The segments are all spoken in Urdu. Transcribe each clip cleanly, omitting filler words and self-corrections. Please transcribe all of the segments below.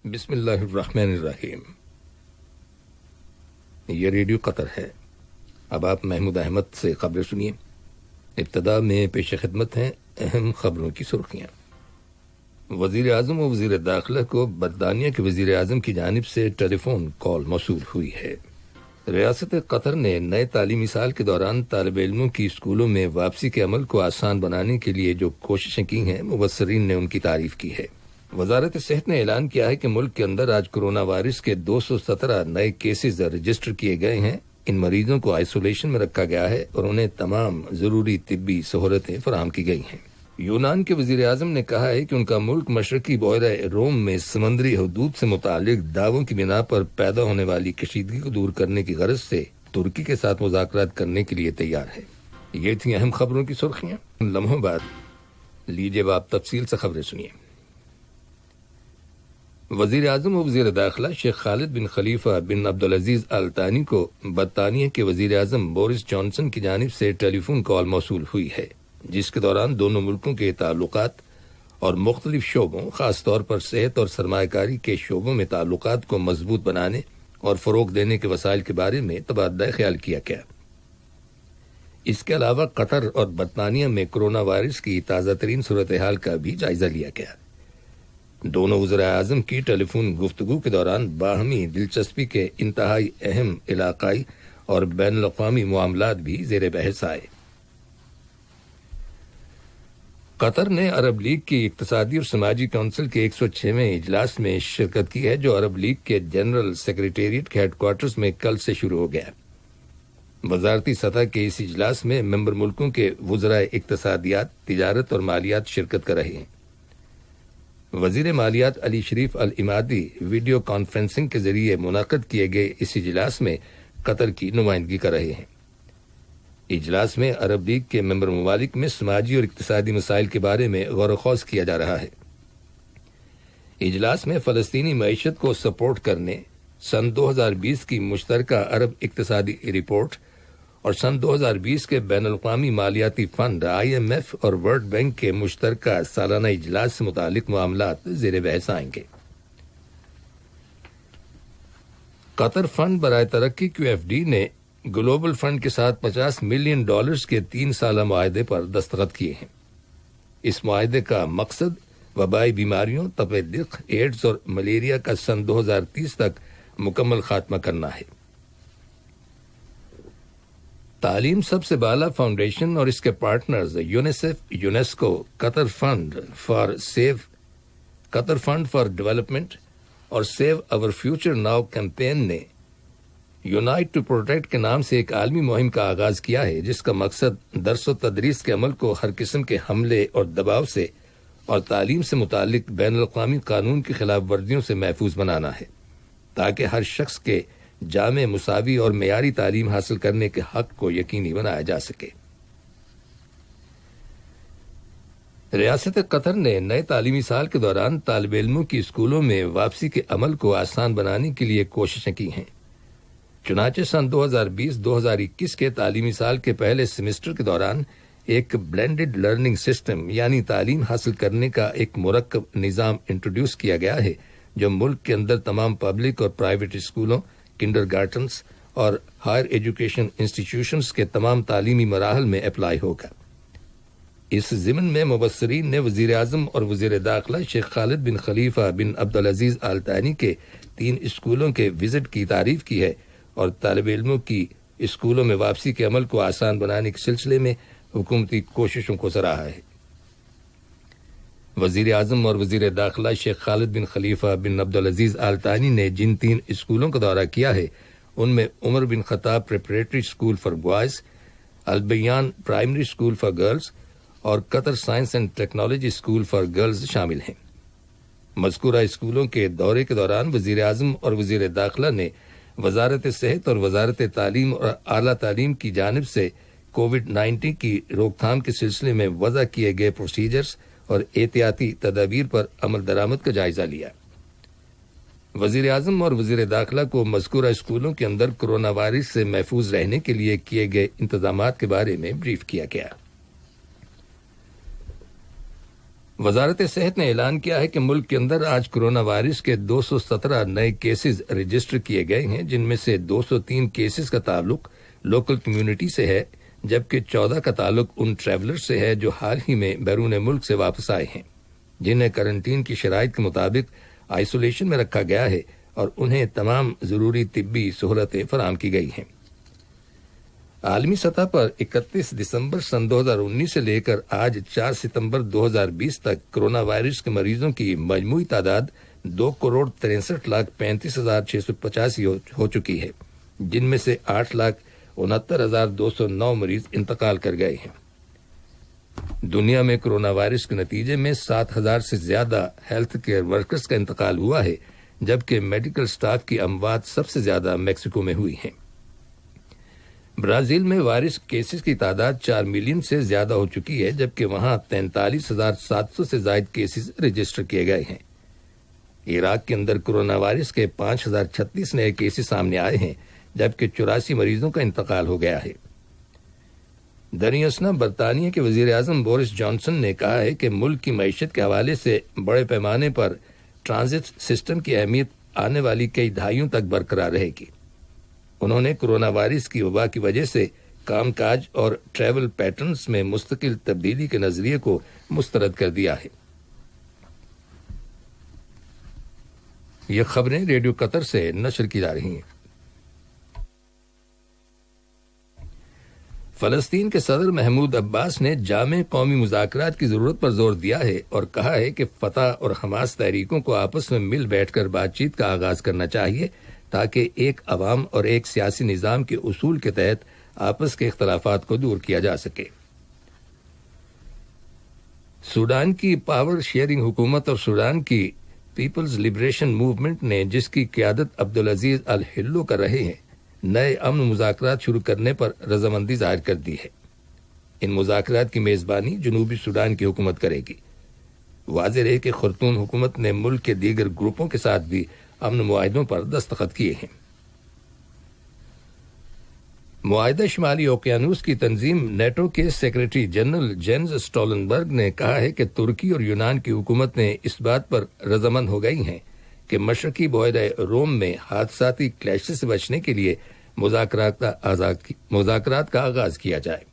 بسم اللہ الرحمن الرحیم۔ یہ ریڈیو قطر ہے۔ اب آپ محمود احمد سے خبریں سنیے۔ ابتدا میں پیش خدمت ہیں اہم خبروں کی سرخیاں۔ وزیر اعظم و وزیر داخلہ کو برطانیہ کے وزیر اعظم کی جانب سے ٹیلی فون کال موصول ہوئی ہے۔ ریاست قطر نے نئے تعلیمی سال کے دوران طالب علموں کی اسکولوں میں واپسی کے عمل کو آسان بنانے کے لیے جو کوششیں کی ہیں، مبصرین نے ان کی تعریف کی ہے۔ وزارت صحت نے اعلان کیا ہے کہ ملک کے اندر آج کورونا وائرس کے 217 نئے کیسز رجسٹر کیے گئے ہیں۔ ان مریضوں کو آئسولیشن میں رکھا گیا ہے اور انہیں تمام ضروری طبی سہولتیں فراہم کی گئی ہیں۔ یونان کے وزیر اعظم نے کہا ہے کہ ان کا ملک مشرقی بحیرہ روم میں سمندری حدود سے متعلق دعووں کی بنا پر پیدا ہونے والی کشیدگی کو دور کرنے کی غرض سے ترکی کے ساتھ مذاکرات کرنے کے لیے تیار ہے۔ یہ تھیں اہم خبروں کی سرخیاں۔ لمحوں بعد لیجیے آپ تفصیل سے خبریں سنیے۔ وزیر اعظم و وزیر داخلہ شیخ خالد بن خلیفہ بن عبدالعزیز آل ثانی کو برطانیہ کے وزیر اعظم بورس جانسن کی جانب سے ٹیلی فون کال موصول ہوئی ہے، جس کے دوران دونوں ملکوں کے تعلقات اور مختلف شعبوں، خاص طور پر صحت اور سرمایہ کاری کے شعبوں میں تعلقات کو مضبوط بنانے اور فروغ دینے کے وسائل کے بارے میں تبادلہ خیال کیا گیا۔ اس کے علاوہ قطر اور برطانیہ میں کورونا وائرس کی تازہ ترین صورتحال کا بھی جائزہ لیا گیا۔ دونوں وزراء اعظم کی ٹیلی فون گفتگو کے دوران باہمی دلچسپی کے انتہائی اہم علاقائی اور بین الاقوامی معاملات بھی زیر بحث آئے۔ قطر نے عرب لیگ کی اقتصادی اور سماجی کونسل کے 106ویں اجلاس میں شرکت کی ہے، جو عرب لیگ کے جنرل سیکریٹریٹ کے ہیڈ کوارٹرز میں کل سے شروع ہو گیا۔ وزارتی سطح کے اس اجلاس میں ممبر ملکوں کے وزرائے اقتصادیات، تجارت اور مالیات شرکت کر رہے ہیں۔ وزیر مالیات علی شریف العمادی ویڈیو کانفرنسنگ کے ذریعے منعقد کیے گئے اس اجلاس میں قطر کی نمائندگی کر رہے ہیں۔ اجلاس میں عرب لیگ کے ممبر ممالک میں سماجی اور اقتصادی مسائل کے بارے میں غور و خوض کیا جا رہا ہے۔ اجلاس میں فلسطینی معیشت کو سپورٹ کرنے، سن 2020 کی مشترکہ عرب اقتصادی رپورٹ اور سن 2020 کے بین الاقوامی مالیاتی فنڈ IMF اور ورلڈ بینک کے مشترکہ سالانہ اجلاس سے متعلق معاملات زیر بحث آئیں گے۔ قطر فنڈ برائے ترقی QFD نے گلوبل فنڈ کے ساتھ $50 ملین کے 3 سالہ معاہدے پر دستخط کیے ہیں۔ اس معاہدے کا مقصد وبائی بیماریوں، تپ دق، ایڈز اور ملیریا کا سن 2030 تک مکمل خاتمہ کرنا ہے۔ تعلیم سب سے بالا فاؤنڈیشن اور اس کے partners UNICEF, UNESCO, Qatar fund for development اور سیو اور فیوچر ناؤ کیمپین نے یونائٹ ٹو پروٹیکٹ کے نام سے ایک عالمی مہم کا آغاز کیا ہے، جس کا مقصد درس و تدریس کے عمل کو ہر قسم کے حملے اور دباؤ سے اور تعلیم سے متعلق بین الاقوامی قانون کی خلاف ورزیوں سے محفوظ بنانا ہے، تاکہ ہر شخص کے جامع، مساوی اور معیاری تعلیم حاصل کرنے کے حق کو یقینی بنایا جا سکے۔ ریاست قطر نے نئے تعلیمی سال کے دوران طالب علموں کی اسکولوں میں واپسی کے عمل کو آسان بنانے کے لیے کوششیں کی ہیں۔ چنانچہ سن 2020-2021 کے تعلیمی سال کے پہلے سیمسٹر کے دوران ایک بلینڈڈ لرننگ سسٹم یعنی تعلیم حاصل کرنے کا ایک مرکب نظام انٹروڈیوس کیا گیا ہے، جو ملک کے اندر تمام پبلک اور پرائیویٹ اسکولوں، کنڈر گارٹنز اور ہائر ایجوکیشن انسٹیٹیوشنز کے تمام تعلیمی مراحل میں اپلائی ہوگا۔ اس ضمن میں مبصرین نے وزیر اعظم اور وزیر داخلہ شیخ خالد بن خلیفہ بن عبدالعزیز آل ثانی کے 3 اسکولوں کے وزٹ کی تعریف کی ہے اور طالب علموں کی اسکولوں میں واپسی کے عمل کو آسان بنانے کے سلسلے میں حکومتی کوششوں کو سراہا ہے۔ وزیر اعظم اور وزیر داخلہ شیخ خالد بن خلیفہ بن عبدالعزیز آل ثانی نے جن 3 اسکولوں کا دورہ کیا ہے، ان میں Umar bin Khattab preparatory school for boys, Al Bayan primary school for girls اور Qatar science and technology school for girls شامل ہیں۔ مذکورہ اسکولوں کے دورے کے دوران وزیر اعظم اور وزیر داخلہ نے وزارت صحت اور وزارت تعلیم اور اعلیٰ تعلیم کی جانب سے کووڈ-19 کی روک تھام کے سلسلے میں وضع کیے گئے پروسیجرز اور احتیاطی تدابیر پر عمل درآمد کا جائزہ لیا۔ وزیر اعظم اور وزیر داخلہ کو مذکورہ اسکولوں کے اندر کورونا وائرس سے محفوظ رہنے کے لیے کیے گئے انتظامات کے بارے میں بریف کیا گیا۔ وزارت صحت نے اعلان کیا ہے کہ ملک کے اندر آج کرونا وائرس کے 217 نئے کیسز رجسٹر کیے گئے ہیں، جن میں سے 203 کیسز کا تعلق لوکل کمیونٹی سے ہے، جبکہ 14 کا تعلق ان ٹریولر سے ہے جو حال ہی میں بیرون ملک سے واپس آئے ہیں، جنہیں کرنٹین کی شرائط کے مطابق آئسولیشن میں رکھا گیا ہے اور انہیں تمام ضروری طبی سہولتیں فراہم کی گئی ہیں۔ عالمی سطح پر 31 دسمبر سن 2019 سے لے کر آج 4 ستمبر 2020 تک کرونا وائرس کے مریضوں کی مجموعی تعداد 2,63,35,685 ہو چکی ہے، جن میں سے 8,69,209 مریض انتقال کر گئے ہیں۔ دنیا میں کرونا وائرس کے نتیجے میں 7,000 سے زیادہ ہیلتھ کیئر ورکرز کا انتقال ہوا ہے، جبکہ میڈیکل سٹاف کی اموات سب سے زیادہ میکسیکو میں ہوئی ہیں۔ برازیل میں وائرس کیسز کی تعداد 4 ملین سے زیادہ ہو چکی ہے، جبکہ وہاں 43,700 سے زائد کیسز رجسٹر کیے گئے ہیں۔ عراق کے اندر کرونا وائرس کے 5,036 نئے کیسز سامنے آئے ہیں، جبکہ 84 مریضوں کا انتقال ہو گیا ہے۔ دریاسنا برطانیہ کے وزیر اعظم بورس جانسن نے کہا ہے کہ ملک کی معیشت کے حوالے سے بڑے پیمانے پر ٹرانزٹ سسٹم کی اہمیت آنے والی کئی دہائیوں تک برقرار رہے گی۔ انہوں نے کرونا وائرس کی وبا کی وجہ سے کام کاج اور ٹریول پیٹرنز میں مستقل تبدیلی کے نظریے کو مسترد کر دیا ہے۔ یہ خبریں ریڈیو قطر سے نشر کی جا رہی ہیں۔ فلسطین کے صدر محمود عباس نے جامع قومی مذاکرات کی ضرورت پر زور دیا ہے اور کہا ہے کہ فتح اور حماس تحریکوں کو آپس میں مل بیٹھ کر بات چیت کا آغاز کرنا چاہیے تاکہ ایک عوام اور ایک سیاسی نظام کے اصول کے تحت آپس کے اختلافات کو دور کیا جا سکے۔ سوڈان کی پاور شیئرنگ حکومت اور سوڈان کی پیپلز لبریشن موومنٹ نے، جس کی قیادت عبدالعزیز الحلو کر رہے ہیں، نئے امن مذاکرات شروع کرنے پر رضامندی ظاہر کر دی ہے۔ ان مذاکرات کی میزبانی جنوبی سوڈان کی حکومت کرے گی۔ واضح رہے کہ خرطوم حکومت نے ملک کے دیگر گروپوں کے ساتھ بھی امن معاہدوں پر دستخط کیے ہیں۔ معاہدہ شمالی اوقیانوس کی تنظیم نیٹو کے سیکرٹری جنرل جینز اسٹولنبرگ نے کہا ہے کہ ترکی اور یونان کی حکومت نے اس بات پر رضامند ہو گئی ہیں کہ مشرقی بحیرہ روم میں حادثاتی کلیشز سے بچنے کے لیے مذاکرات کا آغاز کیا جائے۔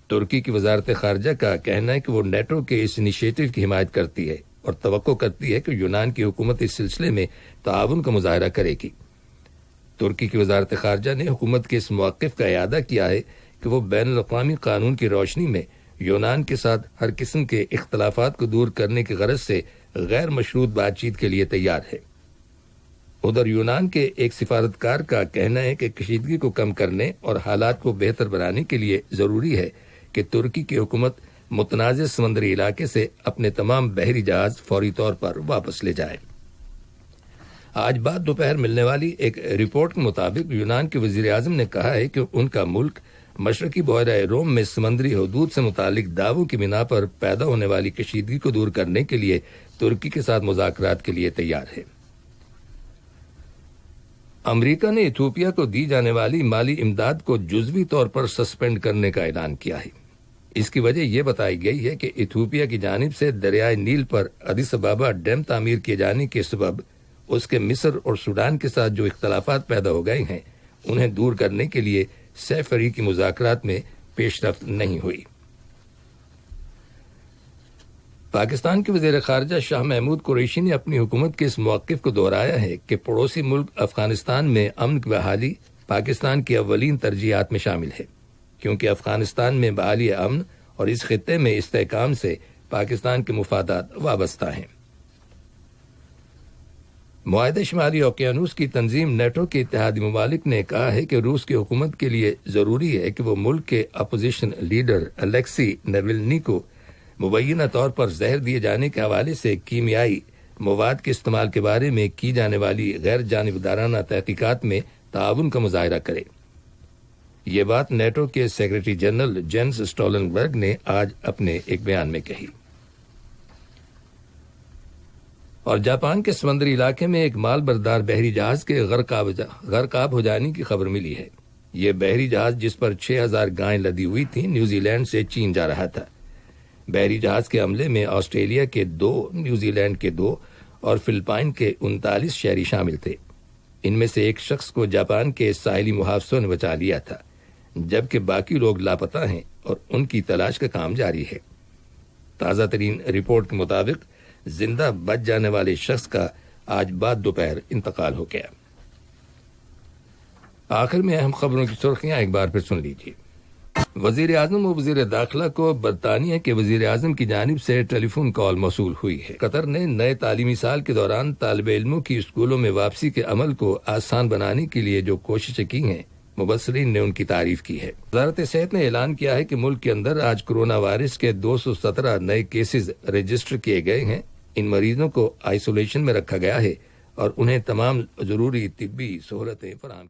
ترکی کی وزارت خارجہ کا کہنا ہے کہ وہ نیٹو کے اس انیشیٹو کی حمایت کرتی ہے اور توقع کرتی ہے کہ یونان کی حکومت اس سلسلے میں تعاون کا مظاہرہ کرے گی۔ ترکی کی وزارت خارجہ نے حکومت کے اس موقف کا اعادہ کیا ہے کہ وہ بین الاقوامی قانون کی روشنی میں یونان کے ساتھ ہر قسم کے اختلافات کو دور کرنے کی غرض سے غیر مشروط بات چیت کے لیے تیار ہے۔ ادھر یونان کے ایک سفارتکار کا کہنا ہے کہ کشیدگی کو کم کرنے اور حالات کو بہتر بنانے کے لیے ضروری ہے کہ ترکی کی حکومت متنازع سمندری علاقے سے اپنے تمام بحری جہاز فوری طور پر واپس لے جائے۔ آج بعد دوپہر ملنے والی ایک رپورٹ کے مطابق یونان کے وزیر اعظم نے کہا ہے کہ ان کا ملک مشرقی بحیرہ روم میں سمندری حدود سے متعلق دعووں کی بنا پر پیدا ہونے والی کشیدگی کو دور کرنے کے لیے ترکی کے ساتھ مذاکرات کے لیے تیار ہے۔ امریکہ نے ایتھوپیا کو دی جانے والی مالی امداد کو جزوی طور پر سسپینڈ کرنے کا اعلان کیا ہے۔ اس کی وجہ یہ بتائی گئی ہے کہ ایتھوپیا کی جانب سے دریائے نیل پر ادیس ابابا ڈیم تعمیر کیے جانے کے سبب اس کے مصر اور سوڈان کے ساتھ جو اختلافات پیدا ہو گئے ہیں انہیں دور کرنے کے لیے سہ فریقی مذاکرات میں پیش رفت نہیں ہوئی۔ پاکستان کے وزیر خارجہ شاہ محمود قریشی نے اپنی حکومت کے اس موقف کو دہرایا ہے کہ پڑوسی ملک افغانستان میں امن کی بحالی پاکستان کی اولین ترجیحات میں شامل ہے، کیونکہ افغانستان میں بحالی امن اور اس خطے میں استحکام سے پاکستان کے مفادات وابستہ ہیں۔ معاہدہ شمالی اوقیانوس کی تنظیم نیٹو کے اتحادی ممالک نے کہا ہے کہ روس کی حکومت کے لیے ضروری ہے کہ وہ ملک کے اپوزیشن لیڈر الیکسی ناوالنی کو مبینہ طور پر زہر دیے جانے کے حوالے سے کیمیائی مواد کے استعمال کے بارے میں کی جانے والی غیر جانبدارانہ تحقیقات میں تعاون کا مظاہرہ کرے۔ یہ بات نیٹو کے سیکرٹری جنرل جینس اسٹولنبرگ نے آج اپنے ایک بیان میں کہی۔ اور جاپان کے سمندری علاقے میں ایک مال بردار بحری جہاز کے غرقاب ہو جانے کی خبر ملی ہے۔ یہ بحری جہاز جس پر 6,000 گائیں لدی ہوئی تھیں نیوزی لینڈ سے چین جا رہا تھا۔ بحری جہاز کے حملے میں آسٹریلیا کے 2، نیوزی لینڈ کے 2 اور فلپائن کے 39 شہری شامل تھے۔ ان میں سے ایک شخص کو جاپان کے ساحلی محافظوں نے بچا لیا تھا، جبکہ باقی لوگ لاپتہ ہیں اور ان کی تلاش کا کام جاری ہے۔ تازہ ترین رپورٹ کے مطابق زندہ بچ جانے والے شخص کا آج بعد دوپہر انتقال ہو گیا۔ آخر میں اہم خبروں کی سرخیاں ایک بار پھر سن لیجیے۔ وزیر اعظم و وزیر داخلہ کو برطانیہ کے وزیر اعظم کی جانب سے ٹیلی فون کال موصول ہوئی ہے۔ قطر نے نئے تعلیمی سال کے دوران طالب علموں کی اسکولوں میں واپسی کے عمل کو آسان بنانے کے لیے جو کوششیں کی ہیں، مبصرین نے ان کی تعریف کی ہے۔ وزارت صحت نے اعلان کیا ہے کہ ملک کے اندر آج کورونا وائرس کے 217 نئے کیسز رجسٹر کیے گئے ہیں۔ ان مریضوں کو آئسولیشن میں رکھا گیا ہے اور انہیں تمام ضروری طبی سہولتیں فراہم کی